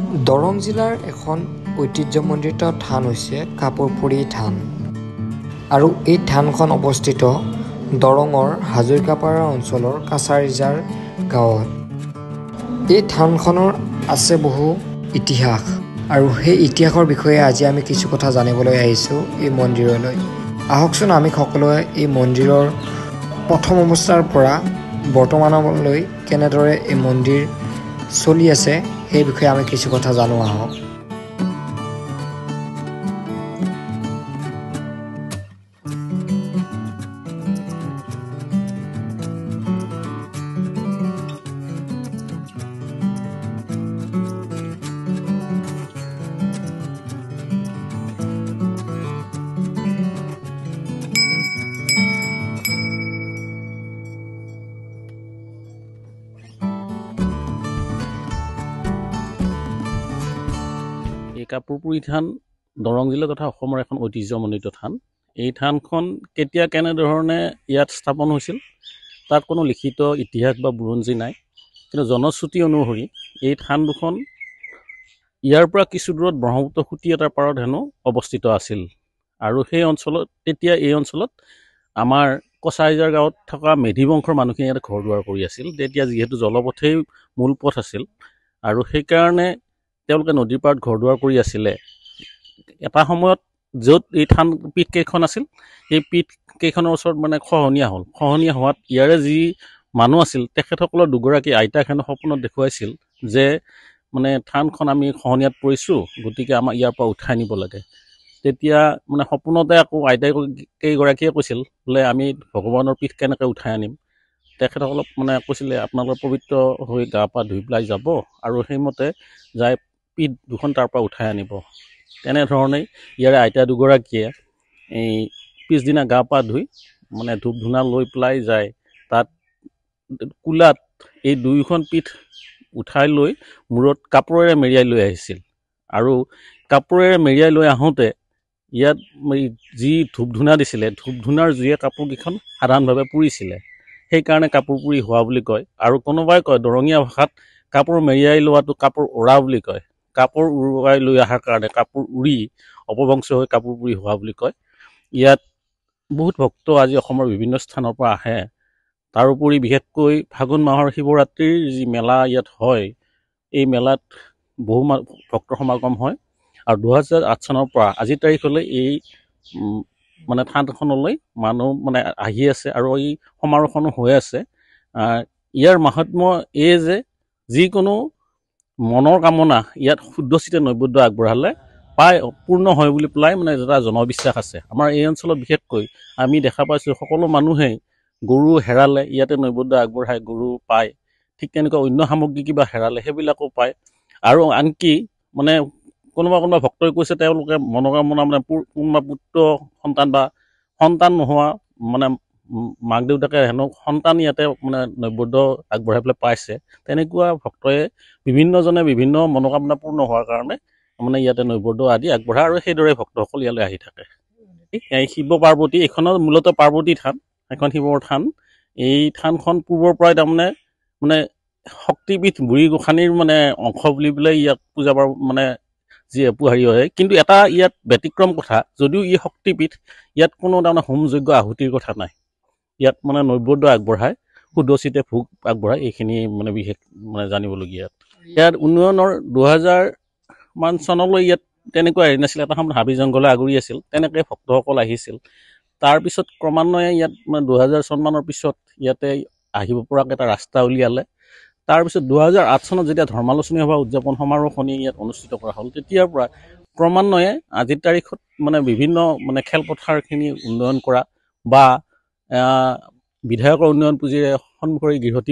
দৰং জিলাৰ এখন ঐতিহ্যমণ্ডিত থান হৈছে কাপৰপুৰী থান আৰু এই থানখন অৱস্থিত দৰঙৰ হাজৰিকাপাৰা অঞ্চলৰ কাছাৰিজাৰ গাঁৱত। এই থানখনৰ আছে বহু ইতিহাস আৰু সেই ইতিহাসৰ বিষয়ে আজি আমি কিছু কথা জানিবলৈ আহিছোঁ এই মন্দিৰলৈ। আহকচোন আমি সকলোৱে এই মন্দিৰৰ প্ৰথম অৱস্থাৰ পৰা বৰ্তমানলৈ কেনেদৰে এই মন্দিৰ চলি আছে সেই বিষয়ে আমি কিছু কথা জানো আহক। এই কাপৰপুৰী থান দৰং জিলা তথা অসমৰ এখন ঐতিহ্যমণ্ডিত থান। এই থানখন কেতিয়া কেনেধৰণে ইয়াত স্থাপন হৈছিল তাত কোনো লিখিত ইতিহাস বা বুৰঞ্জী নাই, কিন্তু জনশ্ৰুতি অনুসৰি এই থান দুখন ইয়াৰ পৰা কিছু দূৰত ব্ৰহ্মপুত্ৰ সুঁতি এটাৰ পাৰত হেনো অৱস্থিত আছিল আৰু সেই অঞ্চলত তেতিয়া এই অঞ্চলত আমাৰ কছাৰিজাৰ গাঁৱত থকা মেধি বংশৰ মানুহখিনি ইয়াত ঘৰ দুৱাৰ কৰি আছিল। তেতিয়া যিহেতু জলপথেই মূল পথ আছিল আৰু সেইকাৰণে তেওঁলোকে নদীৰ পাৰত ঘৰ দুৱাৰ কৰি আছিলে। এটা সময়ত য'ত এই থান পীঠকেইখন আছিল সেই পীঠকেইখনৰ ওচৰত খহনীয়া হ'ল। খহনীয়া হোৱাত ইয়াৰে যি মানুহ আছিল তেখেতসকলৰ দুগৰাকী আইতাক হেনো সপোনত দেখুৱাইছিল যে থানখন আমি খহনীয়াত পৰিছোঁ, গতিকে আমাক ইয়াৰ পৰা উঠাই নিব লাগে। তেতিয়া সপোনতে আকৌ আইতাকেইগৰাকীয়ে কৈছিল বোলে আমি ভগৱানৰ পীঠ কেনেকৈ উঠাই আনিম। তেখেতসকলক কৈছিলে আপোনালোকে পবিত্ৰ হৈ গা পা ধুই পেলাই যাব আৰু সেইমতে যাই পীঠ দুখন তাৰ পৰা উঠাই আনিব। তেনেধৰণেই ইয়াৰে আইতা দুগৰাকীয়ে এই পিছদিনা গা পা ধুই ধূপ ধূনা লৈ পেলাই যায় তাত কোলাত এই দুয়োখন পীঠ উঠাই লৈ মূৰত কাপোৰেৰে মেৰিয়াই লৈ আহিছিল আৰু কাপোৰেৰে মেৰিয়াই লৈ আহোঁতে ইয়াত যি ধূপ ধূনা দিছিলে, ধূপ ধূনাৰ জুয়ে কাপোৰকেইখন সাধাৰণভাৱে পুৰিছিলে, সেইকাৰণে কাপোৰ পুৰি হোৱা বুলি কয়। আৰু কোনোবাই কয় দৰঙীয়া ভাষাত কাপোৰ মেৰিয়াই লোৱাটো কাপোৰ উৰা বুলি কয়। কাপোৰ উৰুৱাই লৈ অহাৰ কাৰণে কাপোৰ উৰি অপভ্ৰংশ হৈ কাপোৰ পুৰি হোৱা বুলি কয়। ইয়াত বহুত ভক্ত আজি অসমৰ বিভিন্ন স্থানৰ পৰা আহে। তাৰোপৰি বিশেষকৈ ফাগুন মাহৰ শিৱৰাত্ৰিৰ যি মেলা ইয়াত হয়, এই মেলাত বহু ভক্তৰ সমাগম হয় আৰু 2008 চনৰ পৰা আজিৰ তাৰিখলৈ এই থানখনলৈ মানুহ আহি আছে আৰু এই সমাৰোহখনো হৈ আছে। ইয়াৰ মাহাত্ম্য এই যে যিকোনো মনৰ কামনা ইয়াত শুদ্ধচিতে নৈবেদ্য আগবঢ়ালে প্ৰায় পূৰ্ণ হয় বুলি পেলাই এটা জনবিশ্বাস আছে। আমাৰ এই অঞ্চলত বিশেষকৈ আমি দেখা পাইছোঁ সকলো মানুহেই গৰু হেৰালে ইয়াতে নৈবেদ্য আগবঢ়াই গৰু পায়। ঠিক তেনেকুৱা অন্য সামগ্ৰী কিবা হেৰালে সেইবিলাকো পায়। আৰু আনকি কোনোবা ভক্তই কৈছে তেওঁলোকে মনোকামনা কোনোবা পুত্ৰ সন্তান বা সন্তান নোহোৱা মাক দেউতাকে হেনো সন্তান ইয়াতে নৈবেদ্য আগবঢ়াই পেলাই পাইছে। তেনেকুৱা ভক্তই বিভিন্নজনে বিভিন্ন মনোকামনা পূৰ্ণ হোৱাৰ কাৰণে ইয়াতে নৈবেদ্য আদি আগবঢ়ায় আৰু সেইদৰে ভক্তসকল ইয়ালৈ আহি থাকে। এই শিৱ পাৰ্বতী, এইখনৰ মূলতঃ পাৰ্বতী থান, এখন শিৱৰ থান। এই থানখন পূৰ্বৰ পৰাই শক্তিপীঠ বুঢ়ী গোসানীৰ অংশ বুলি পেলাই ইয়াক পূজা যি হেৰি হয়। কিন্তু এটা ইয়াত ব্যতিক্ৰম কথা, যদিও ই শক্তিপীঠ, ইয়াত কোনো হোম যজ্ঞ আহুতিৰ কথা নাই। ইয়াত নৈবেদ্য আগবঢ়ায়, শুদ্ধচিতে ভোগ আগবঢ়ায়, এইখিনি বিশেষ জানিবলগীয়া। ইয়াত উন্নয়নৰ 2000 মান চনলৈ ইয়াত তেনেকুৱা হেৰি নাছিল। এটা সময়ত হাবি জংঘলে আগুৰি আছিল, তেনেকৈ ভক্তসকল আহিছিল। তাৰপিছত ক্ৰমান্বয়ে ইয়াত 2000 চনমানৰ পিছত ইয়াতে আহিব পৰাকৈ এটা ৰাস্তা উলিয়ালে। তাৰপিছত 2008 চনত যেতিয়া ধৰ্মালোচনী সভা উদযাপন সমাৰোহখনি ইয়াত অনুষ্ঠিত কৰা হ'ল, তেতিয়াৰ পৰা ক্ৰমান্বয়ে আজিৰ তাৰিখত বিভিন্ন খেলপথাৰখিনি উন্নয়ন কৰা বা বিধায়কৰ উন্নয়ন পুঁজিৰে সন্মুখৰ গৃহতী